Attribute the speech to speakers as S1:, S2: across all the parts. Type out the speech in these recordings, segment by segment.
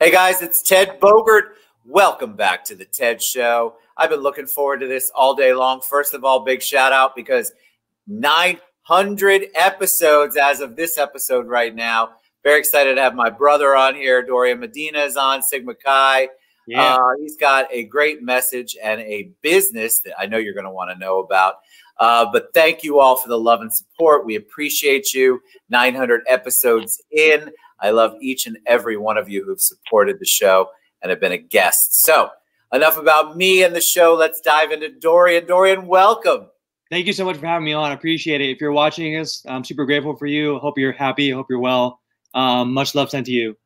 S1: Hey guys, it's Ted Bogert. Welcome back to the Ted Show. I've been looking forward to this all day long. First of all, big shout out because 900 episodes as of this episode right now. Very excited to have my brother on here. Dorian Medina is on, Sigma Chi.
S2: Yeah.
S1: He's got a great message and a business that I know you're going to want to know about. But thank you all for the love and support. We appreciate you. 900 episodes in. I love each and every one of you who've supported the show and have been a guest. So enough about me and the show. Let's dive into Dorian. Dorian, welcome.
S2: Thank you so much for having me on. I appreciate it. If you're watching us, I'm super grateful for you. Hope you're happy. Hope you're well. Much love sent to you.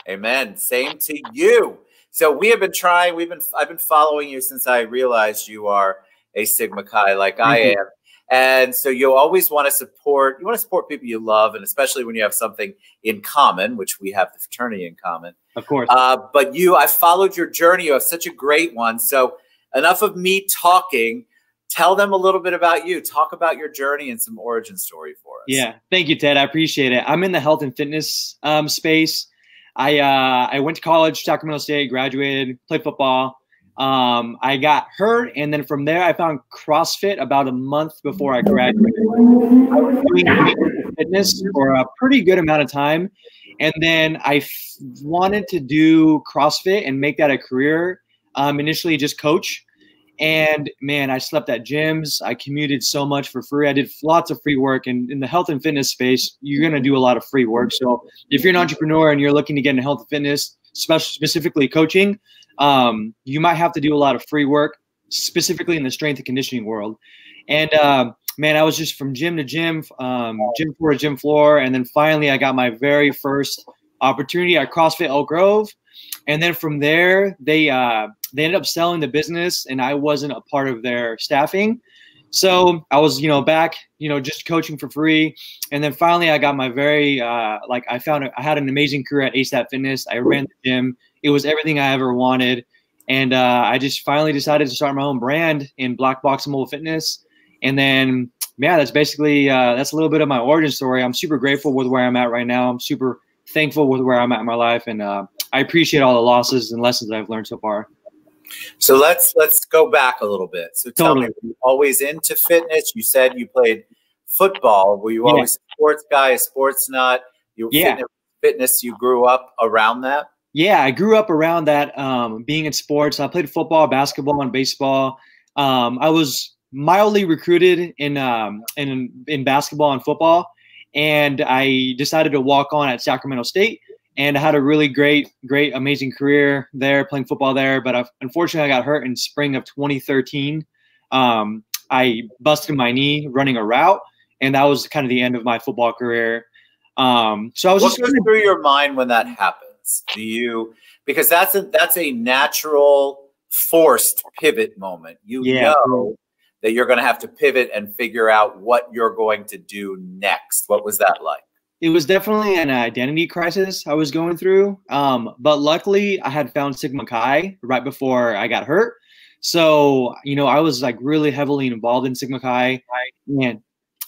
S1: Amen. Same to you. So we have been trying. I've been following you since I realized you are a Sigma Chi like I am. And so you always want to support. You want to support people you love, and especially when you have something in common, which we have the fraternity in common.
S2: Of course.
S1: But I followed your journey. You have such a great one. So enough of me talking. Tell them a little bit about you. Talk about your journey and some origin story for us.
S2: Yeah. Thank you, Ted. I appreciate it. I'm in the health and fitness space. I went to college, Sacramento State, graduated, played football. I got hurt, and then from there, I found CrossFit about a month before I graduated. I was doing fitness for a pretty good amount of time, and then I wanted to do CrossFit and make that a career. Initially, just coach. And man, I slept at gyms. I commuted so much for free. I did lots of free work. And in the health and fitness space, you're going to do a lot of free work. So if you're an entrepreneur and you're looking to get into health and fitness, specifically coaching, you might have to do a lot of free work, specifically in the strength and conditioning world. And man, I was just from gym to gym, gym floor to gym floor. And then finally, I got my very first opportunity at CrossFit Elk Grove. And then from there, they ended up selling the business, and I wasn't a part of their staffing. So I was, back, just coaching for free. And then finally I got my very, I had an amazing career at ASAP Fitness. I ran the gym. It was everything I ever wanted. And I just finally decided to start my own brand in Black Box and Mobile Fitness. And then, yeah, that's basically, that's a little bit of my origin story. I'm super grateful with where I'm at right now. I'm super thankful with where I'm at in my life. And I appreciate all the losses and lessons that I've learned so far.
S1: So let's go back a little bit. So tell me, were you always into fitness? You said you played football. Were you always a sports guy, a sports nut? Fitness, you grew up around that?
S2: Yeah, I grew up around that, being in sports. I played football, basketball, and baseball. I was mildly recruited in basketball and football, and I decided to walk on at Sacramento State. And I had a really great, amazing career there, playing football there. But unfortunately, I got hurt in spring of 2013. I busted my knee running a route, and that was kind of the end of my football career. So I was
S1: what goes through your mind when that happens? Because that's a natural, forced pivot moment. You know that you're going to have to pivot and figure out what you're going to do next. What was that like?
S2: It was definitely an identity crisis I was going through. But luckily I had found Sigma Chi right before I got hurt. So, I was like really heavily involved in Sigma Chi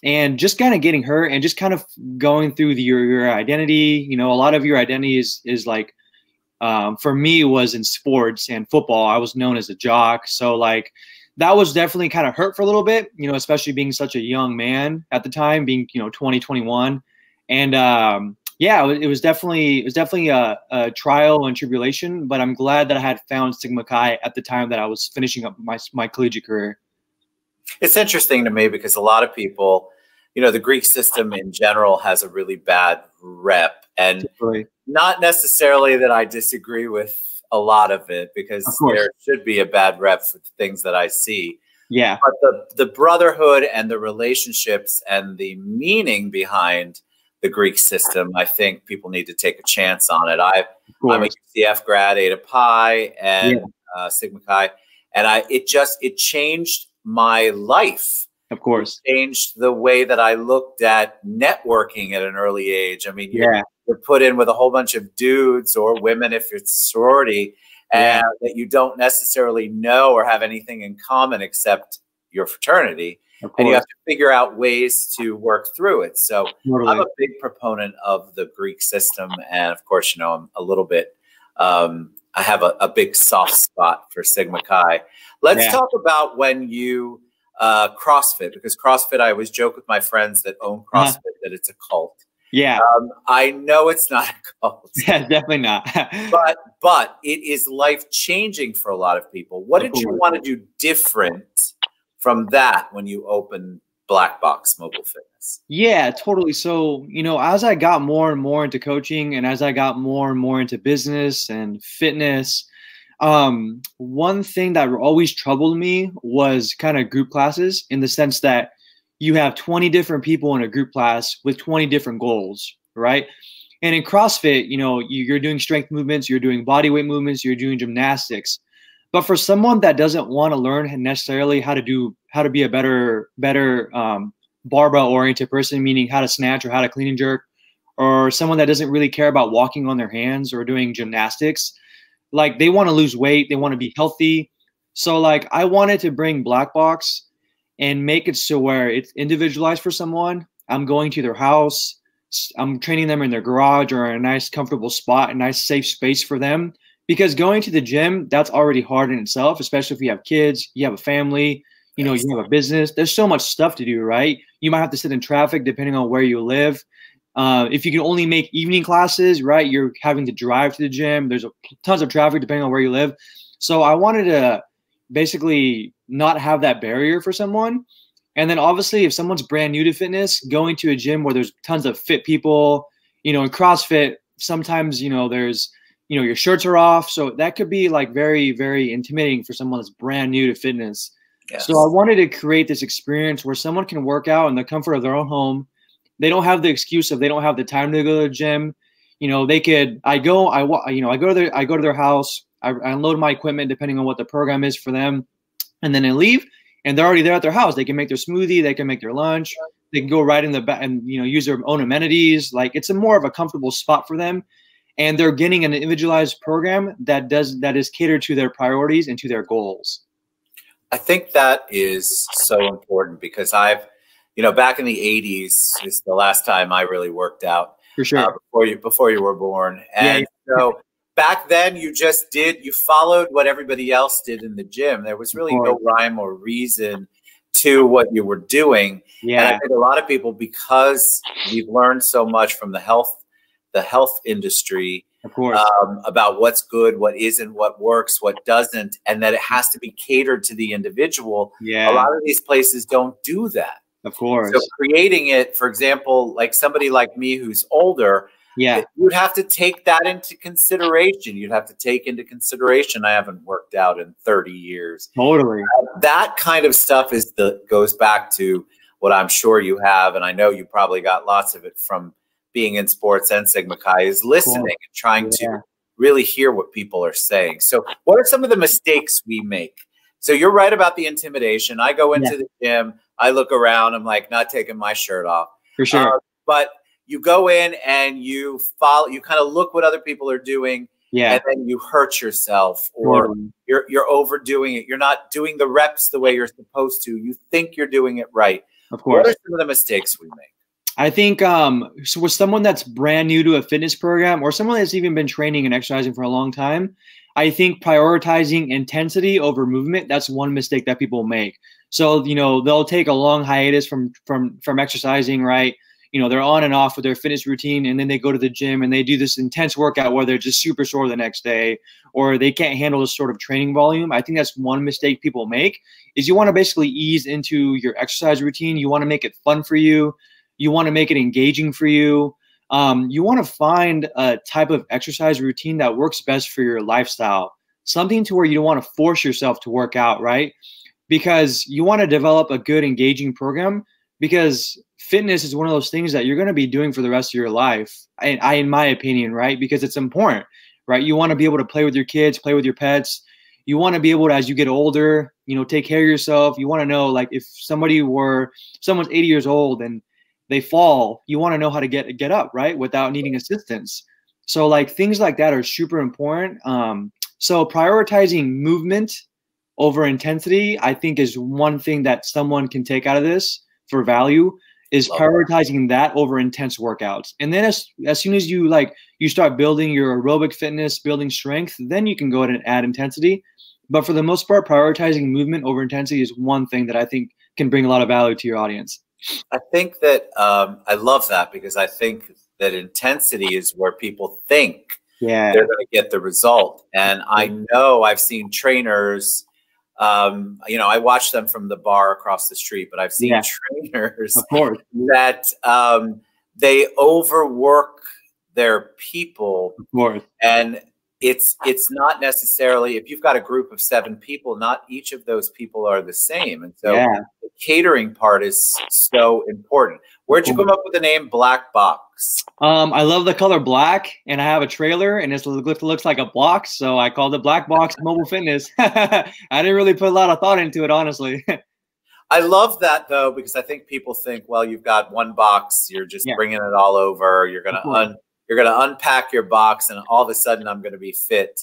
S2: and just kind of getting hurt and just kind of going through your identity. A lot of your identity is like, for me, was in sports and football. I was known as a jock. So like, that was definitely kind of hurt for a little bit, especially being such a young man at the time, being, 20, 21. And yeah, it was definitely a trial and tribulation, but I'm glad that I had found Sigma Chi at the time that I was finishing up my collegiate career.
S1: It's interesting to me because a lot of people, the Greek system in general has a really bad rep, and not necessarily that I disagree with a lot of it, because there should be a bad rep for things that I see.
S2: Yeah.
S1: But the brotherhood and the relationships and the meaning behind the Greek system, I think people need to take a chance on it. I'm a UCF grad, Eta Pi, and Sigma Chi, and it changed my life.
S2: Of course,
S1: it changed the way that I looked at networking at an early age. I mean, you're put in with a whole bunch of dudes or women if it's sorority, and that you don't necessarily know or have anything in common except your fraternity. And you have to figure out ways to work through it. So I'm a big proponent of the Greek system. And of course, I'm a little bit I have a big soft spot for Sigma Chi. Let's talk about when you CrossFit, because CrossFit, I always joke with my friends that own CrossFit that it's a cult.
S2: Yeah.
S1: I know it's not a cult.
S2: Yeah, definitely not.
S1: but it is life-changing for a lot of people. What did you want to do different from that when you opened Black Box Mobile Fitness?
S2: Yeah, totally. So, you know, as I got more and more into coaching and as I got more and more into business and fitness, one thing that always troubled me was kind of group classes, in the sense that you have 20 different people in a group class with 20 different goals, right? And in CrossFit, you know, you're doing strength movements, you're doing body weight movements, you're doing gymnastics. But for someone that doesn't want to learn necessarily how to be a better barbell oriented person, meaning how to snatch or how to clean and jerk, or someone that doesn't really care about walking on their hands or doing gymnastics, like they want to lose weight, they want to be healthy. So like I wanted to bring Black Box and make it so where it's individualized for someone. I'm going to their house, I'm training them in their garage or in a nice comfortable spot, a nice safe space for them. Because going to the gym, that's already hard in itself, especially if you have kids, you have a family, you know, you have a business. There's so much stuff to do, right? You might have to sit in traffic depending on where you live. If you can only make evening classes, right, you're having to drive to the gym. There's tons of traffic depending on where you live. So I wanted to basically not have that barrier for someone. And then obviously if someone's brand new to fitness, going to a gym where there's tons of fit people, you know, in CrossFit, sometimes, you know, there's, you know, your shirts are off. So that could be like very, very intimidating for someone that's brand new to fitness. Yes. So I wanted to create this experience where someone can work out in the comfort of their own home. They don't have the excuse of they don't have the time to go to the gym. You know, they could, I go to their house, I unload my equipment depending on what the program is for them. And then they leave and they're already there at their house. They can make their smoothie, they can make their lunch, they can go right in the back and, you know, use their own amenities. Like it's a more of a comfortable spot for them. And they're getting an individualized program that is catered to their priorities and to their goals.
S1: I think that is so important because you know, back in the 80s is the last time I really worked out.
S2: For sure.
S1: Before you were born. And so back then you followed what everybody else did in the gym. There was really no rhyme or reason to what you were doing. Yeah. And I think a lot of people, because we've learned so much from the health industry,
S2: of course,
S1: about what's good, what isn't, what works, what doesn't, and that it has to be catered to the individual. Yeah. A lot of these places don't do that.
S2: Of course.
S1: So creating it, for example, like somebody like me who's older, you'd have to take that into consideration. You'd have to take into consideration, I haven't worked out in 30 years.
S2: Totally.
S1: That kind of stuff goes back to what I'm sure you have, and I know you probably got lots of it from being in sports and Sigma Chi, is listening and trying to really hear what people are saying. So what are some of the mistakes we make? So you're right about the intimidation. I go into the gym, I look around, I'm like not taking my shirt off.
S2: For sure.
S1: But you go in and you kind of look what other people are doing. Yeah. And then you hurt yourself, or you're overdoing it. You're not doing the reps the way you're supposed to. You think you're doing it right.
S2: Of course.
S1: What are some of the mistakes we make?
S2: I think so with someone that's brand new to a fitness program, or someone that's even been training and exercising for a long time, I think prioritizing intensity over movement, that's one mistake that people make. So, you know, they'll take a long hiatus from exercising, right? You know, they're on and off with their fitness routine, and then they go to the gym and they do this intense workout where they're just super sore the next day, or they can't handle this sort of training volume. I think that's one mistake people make, is you want to basically ease into your exercise routine. You want to make it fun for you. You want to make it engaging for you. You want to find a type of exercise routine that works best for your lifestyle, something to where you don't want to force yourself to work out, right? Because you want to develop a good, engaging program, because fitness is one of those things that you're going to be doing for the rest of your life. In my opinion, right? Because it's important, right? You want to be able to play with your kids, play with your pets. You want to be able to, as you get older, you know, take care of yourself. You want to know, like, if someone's 80 years old and they fall, you want to know how to get up, right? Without needing assistance. So like things like that are super important. So prioritizing movement over intensity, I think, is one thing that someone can take out of this for value. is prioritizing that over intense workouts. And then as soon as you start building your aerobic fitness, building strength, then you can go ahead and add intensity. But for the most part, prioritizing movement over intensity is one thing that I think can bring a lot of value to your audience.
S1: I think that I love that, because I think that intensity is where people think they're going to get the result. And I know I've seen trainers, you know, I watch them from the bar across the street, but I've seen trainers that they overwork their people. And it's not necessarily, if you've got a group of 7 people, not each of those people are the same. And so the catering part is so important. Where'd you come up with the name Black Box?
S2: I love the color black, and I have a trailer, and it looks like a block, so I called it Black Box Mobile Fitness. I didn't really put a lot of thought into it, honestly.
S1: I love that, though, because I think people think, well, you've got one box, you're just bringing it all over, you're going to unpack your box, and all of a sudden I'm going to be fit.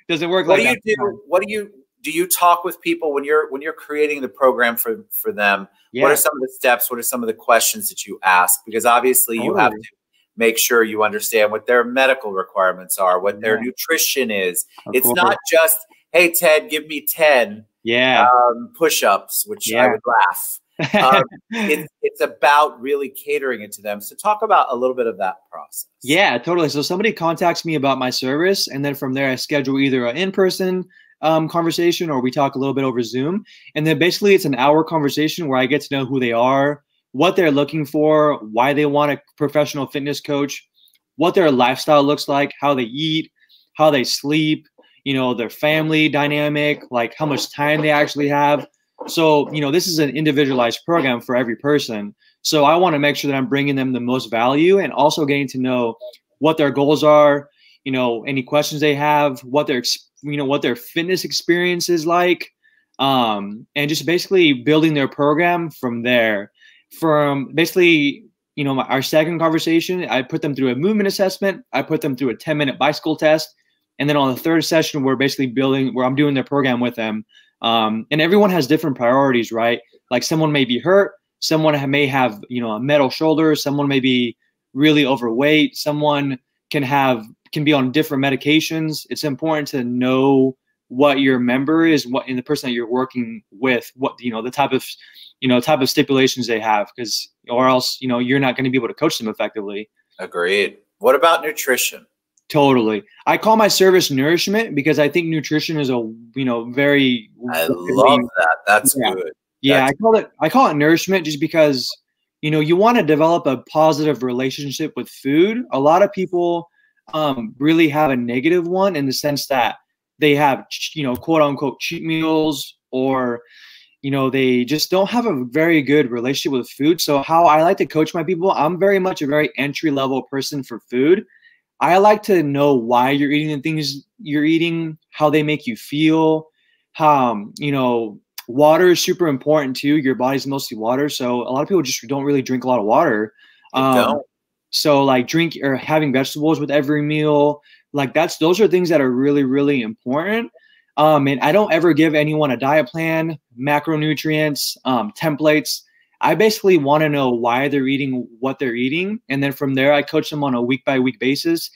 S2: Doesn't work like that.
S1: What do you talk with people when you're creating the program for them? What are some of the steps? What are some of the questions that you ask? Because obviously you have to make sure you understand what their medical requirements are, what their nutrition is. It's not just, hey, Ted, give me 10 push-ups, which I would laugh. It's about really catering it to them. So talk about a little bit of that process.
S2: Yeah, totally. So somebody contacts me about my service, and then from there I schedule either an in-person conversation, or we talk a little bit over Zoom. And then basically it's an hour conversation where I get to know who they are, what they're looking for, why they want a professional fitness coach, what their lifestyle looks like, how they eat, how they sleep, you know, their family dynamic, like how much time they actually have. So, you know, this is an individualized program for every person. So I want to make sure that I'm bringing them the most value, and also getting to know what their goals are, you know, any questions they have, what their fitness experience is like, and just basically building their program from there. From basically, you know, our second conversation, I put them through a movement assessment. I put them through a 10-minute bicycle test. And then on the third session, we're basically where I'm doing their program with them. And everyone has different priorities, right? Like someone may be hurt. Someone may have, you know, a metal shoulder. Someone may be really overweight. Someone can be on different medications. It's important to know what your member is, and the person that you're working with, what, you know, the type of stipulations they have, or else, you know, you're not going to be able to coach them effectively.
S1: Agreed. What about nutrition?
S2: Totally. I call my service nourishment, because I think nutrition is I love
S1: that. That's good.
S2: Yeah. I call it nourishment just because, you know, you want to develop a positive relationship with food. A lot of people really have a negative one, in the sense that they have, you know, quote unquote cheat meals, or, you know, they just don't have a very good relationship with food. So how I like to coach my people, I'm very much a very entry level person for food. I like to know why you're eating the things you're eating, how they make you feel. You know, water is super important too. Your body's mostly water. So a lot of people just don't really drink a lot of water. So like having vegetables with every meal, like those are things that are really, really important. And I don't ever give anyone a diet plan, macronutrients, templates. I basically want to know why they're eating what they're eating. And then from there, I coach them on a week-by-week basis,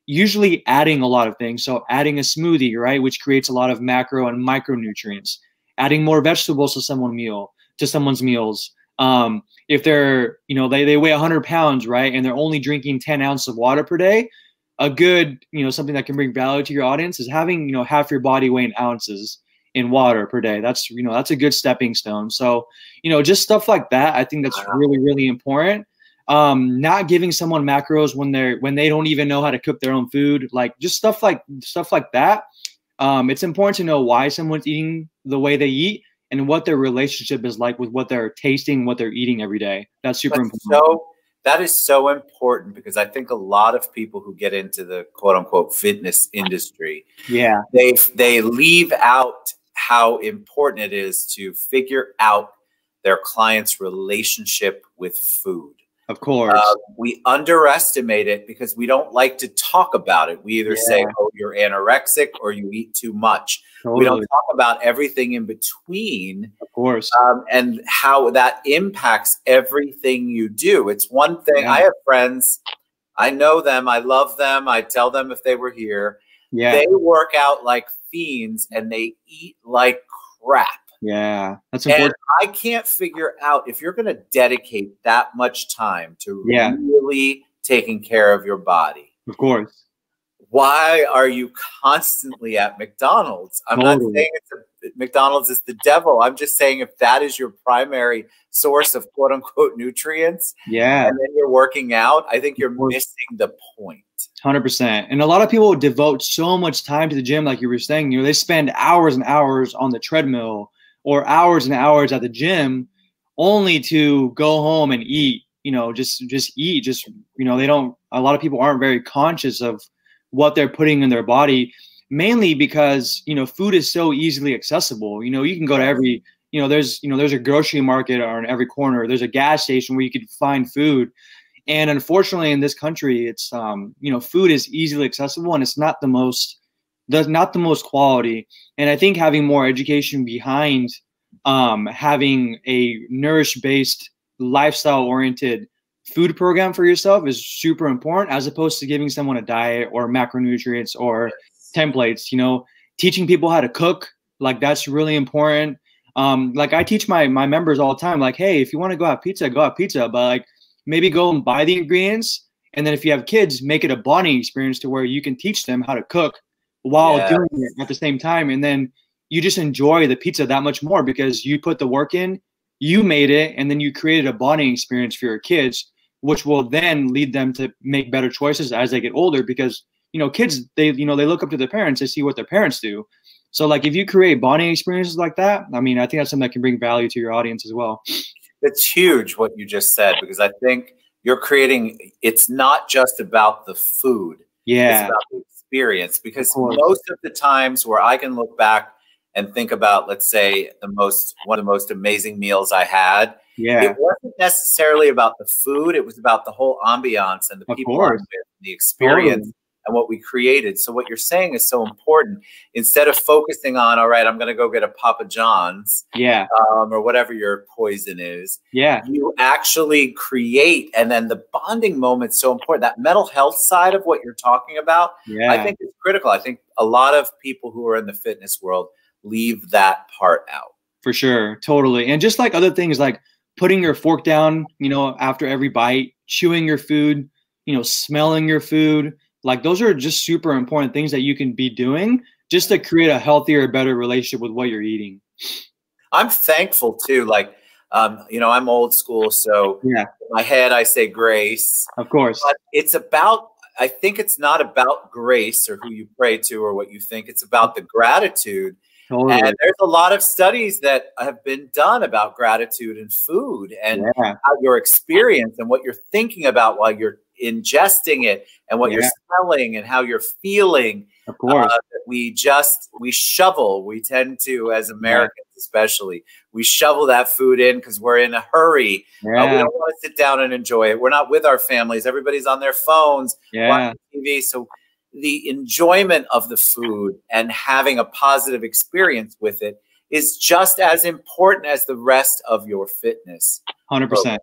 S2: usually adding a lot of things. So adding a smoothie, right, which creates a lot of macro and micronutrients. Adding more vegetables to someone's meals. If they're, you know, they weigh 100 pounds, right, and they're only drinking 10 ounces of water per day, a good, you know, something that can bring value to your audience is having, you know, half your body weight in ounces in water per day. That's, you know, that's a good stepping stone. So, you know, just stuff like that. I think that's really, really important. Not giving someone macros when they don't even know how to cook their own food, like just stuff like that. It's important to know why someone's eating the way they eat, and what their relationship is like with what they're tasting, what they're eating every day. That's super important.
S1: That is so important, because I think a lot of people who get into the quote unquote fitness industry, they leave out how important it is to figure out their client's relationship with food.
S2: Of course.
S1: We underestimate it because we don't like to talk about it. We either say, oh, you're anorexic or you eat too much.
S2: Totally.
S1: We don't talk about everything in between.
S2: Of course.
S1: And how that impacts everything you do. It's one thing. I have friends. I know them. I love them. I tell them if they were here. They work out like fiends and they eat like crap.
S2: Yeah, that's important.
S1: And I can't figure out if you're going to dedicate that much time to really taking care of your body.
S2: Of course.
S1: Why are you constantly at McDonald's? I'm not saying McDonald's is the devil. I'm just saying if that is your primary source of quote unquote nutrients, and then you're working out, I think you're missing the point.
S2: 100%. And a lot of people devote so much time to the gym, like you were saying. They spend hours and hours on the treadmill or hours and hours at the gym, only to go home and eat. Just eat. They don't. A lot of people aren't very conscious of what they're putting in their body, mainly because food is so easily accessible. You can go to every there's a grocery market on every corner. There's a gas station where you could find food. And unfortunately, in this country, it's food is easily accessible, and it's not the most quality. And I think having more education behind having a nourish-based, lifestyle-oriented food program for yourself is super important, as opposed to giving someone a diet or macronutrients or templates. Teaching people how to cook, like that's really important. Like I teach my members all the time, like, hey, if you want to go have pizza, but like, maybe go and buy the ingredients. And then if you have kids, make it a bonding experience to where you can teach them how to cook while doing it at the same time. And then you just enjoy the pizza that much more because you put the work in, you made it, and then you created a bonding experience for your kids, which will then lead them to make better choices as they get older. Because, kids, they look up to their parents, they see what their parents do. So like if you create bonding experiences like that, I mean, I think that's something that can bring value to your audience as well.
S1: It's huge what you just said, because I think you're creating, it's not just about the food. It's about the experience, because most of the times where I can look back and think about, let's say, one of the most amazing meals I had, it wasn't necessarily about the food. It was about the whole ambiance and the people I'm with, the experience. And what we created. So what you're saying is so important. Instead of focusing on, all right, I'm going to go get a Papa John's, or whatever your poison is, you actually create. And then the bonding moment's so important. That mental health side of what you're talking about, I think is critical. I think a lot of people who are in the fitness world leave that part out.
S2: For sure. Totally. And just like other things, like putting your fork down, after every bite, chewing your food, smelling your food. Like those are just super important things that you can be doing just to create a healthier, better relationship with what you're eating.
S1: I'm thankful too. Like, I'm old school. So in my head, I say grace.
S2: Of course.
S1: But I think it's not about grace or who you pray to or what you think. It's about the gratitude. Totally. And there's a lot of studies that have been done about gratitude and food and how your experience and what you're thinking about while you're ingesting it and what you're smelling and how you're feeling.
S2: Of course.
S1: We shovel. We tend to, as Americans especially, we shovel that food in because we're in a hurry. We don't want to sit down and enjoy it. We're not with our families. Everybody's on their phones, watching TV. So the enjoyment of the food and having a positive experience with it is just as important as the rest of your fitness.
S2: 100%.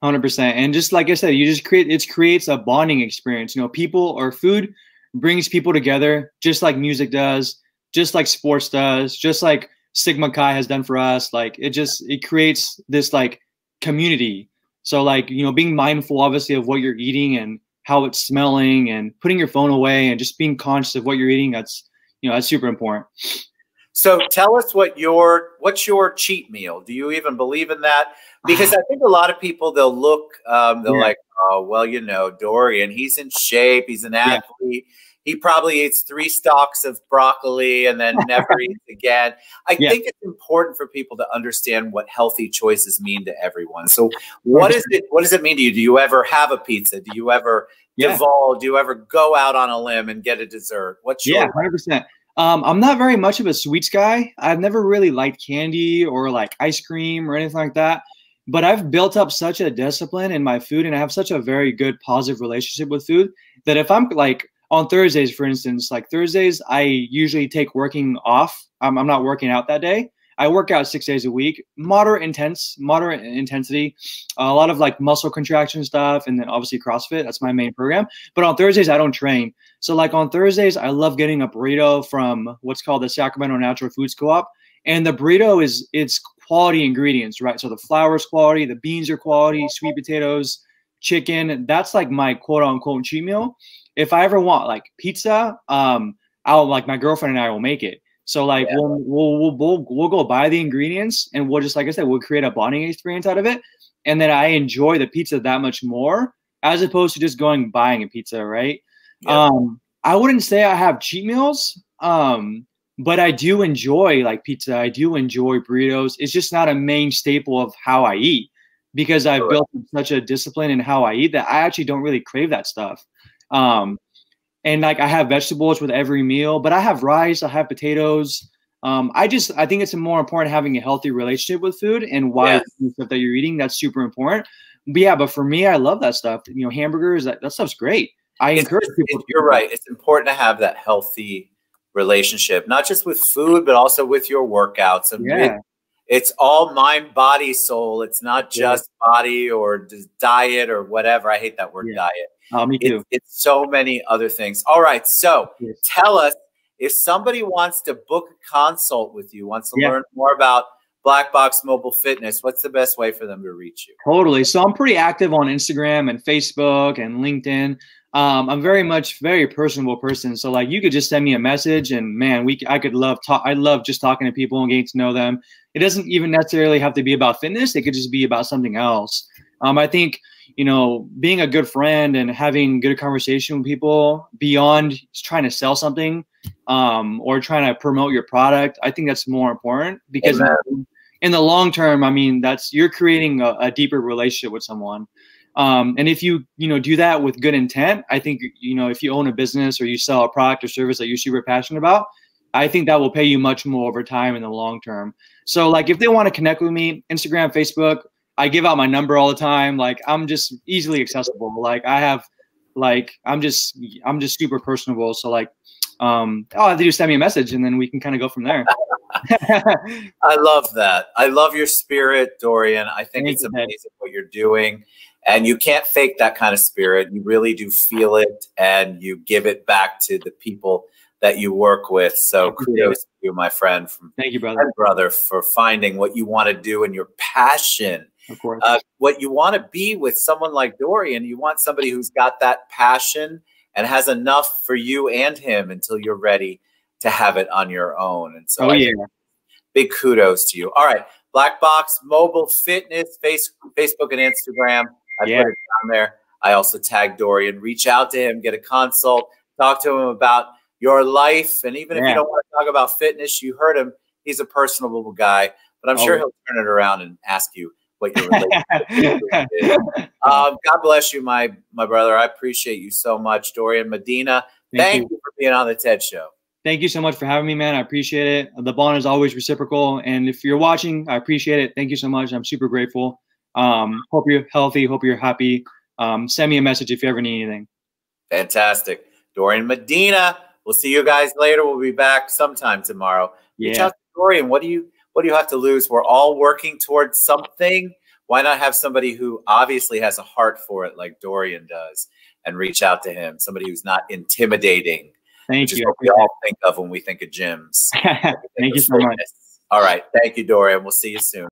S2: 100%. And just like I said, it creates a bonding experience. People or food brings people together, just like music does, just like sports does, just like Sigma Chi has done for us. Like it creates this like community. So like, being mindful obviously of what you're eating and how it's smelling and putting your phone away and just being conscious of what you're eating. That's super important.
S1: So tell us what's your cheat meal? Do you even believe in that? Because I think a lot of people, they'll look, like, oh, well, Dorian, he's in shape. He's an athlete. He probably eats 3 stalks of broccoli and then never eats again. I think it's important for people to understand what healthy choices mean to everyone. So what does it mean to you? Do you ever have a pizza? Do you ever divulge? Do you ever go out on a limb and get a dessert? What's your
S2: 100%. I'm not very much of a sweets guy. I've never really liked candy or like ice cream or anything like that. but I've built up such a discipline in my food, and I have such a very good positive relationship with food that if I'm like on Thursdays, for instance, like Thursdays, I usually take working off. I'm not working out that day. I work out 6 days a week, moderate intensity, a lot of like muscle contraction stuff, and then obviously CrossFit. That's my main program. But on Thursdays, I don't train. So like on Thursdays, I love getting a burrito from what's called the Sacramento Natural Foods Co-op. And the burrito it's quality ingredients, right? So the flour is quality, the beans are quality, sweet potatoes, chicken. That's like my quote unquote cheat meal. If I ever want like pizza, I'll like my girlfriend and I will make it. So like we'll go buy the ingredients, and we'll just, like I said, we'll create a bonding experience out of it. And then I enjoy the pizza that much more as opposed to just going buying a pizza, right? Yeah. I wouldn't say I have cheat meals, but I do enjoy like pizza. I do enjoy burritos. It's just not a main staple of how I eat because I've built such a discipline in how I eat that I actually don't really crave that stuff. And like I have vegetables with every meal, but I have rice, I have potatoes. I think it's more important having a healthy relationship with food and why the stuff that you're eating, that's super important. But yeah, but for me, I love that stuff. You know, hamburgers, that stuff's great. I encourage people.
S1: You're right. It's important to have that healthy relationship, not just with food, but also with your workouts. And it's all mind, body, soul. It's not just body or diet or whatever. I hate that word diet.
S2: Me too.
S1: It's so many other things. All right. So tell us, if somebody wants to book a consult with you, wants to learn more about Black Box Mobile Fitness, what's the best way for them to reach you?
S2: Totally. So I'm pretty active on Instagram and Facebook and LinkedIn. I'm very personable person. So like you could just send me a message and man, I love just talking to people and getting to know them. It doesn't even necessarily have to be about fitness. It could just be about something else. I think, you know, being a good friend and having good conversation with people beyond trying to sell something or trying to promote your product, I think that's more important because in the long term, I mean, you're creating a deeper relationship with someone. And if you do that with good intent, I think, you know, if you own a business or you sell a product or service that you're super passionate about, I think that will pay you much more over time in the long term. So like if they want to connect with me, Instagram, Facebook, I give out my number all the time. Like I'm just easily accessible. Like I'm just super personable. So like, all I have to do is send me a message and then we can kind of go from there.
S1: I love that. I love your spirit, Dorian. I think it's amazing what you're doing. And you can't fake that kind of spirit. You really do feel it and you give it back to the people that you work with. So kudos to you, my friend.
S2: Thank you, brother.
S1: Brother, for finding what you want to do and your passion.
S2: Of course.
S1: What you want to be with someone like Dorian, you want somebody who's got that passion and has enough for you and him until you're ready to have it on your own. And so big kudos to you. All right. Black Box Mobile Fitness, Facebook and Instagram. I put it down there. I also tagged Dorian. Reach out to him, get a consult, talk to him about your life. And even if you don't want to talk about fitness, you heard him. He's a personable guy, but I'm sure he'll turn it around and ask you what your relationship is. God bless you, my brother. I appreciate you so much, Dorian Medina. Thank you for being on the TED Show.
S2: Thank you so much for having me, man. I appreciate it. The bond is always reciprocal. And if you're watching, I appreciate it. Thank you so much. I'm super grateful. Hope you're healthy. Hope you're happy. Send me a message if you ever need anything.
S1: Fantastic. Dorian Medina. We'll see you guys later. We'll be back sometime tomorrow. Reach out to Dorian. What do you have to lose? We're all working towards something. Why not have somebody who obviously has a heart for it like Dorian does and reach out to him? Somebody who's not intimidating.
S2: Thank you.
S1: What we all think of when we think of gyms.
S2: Thank you so much.
S1: All right. Thank you, Dorian. We'll see you soon.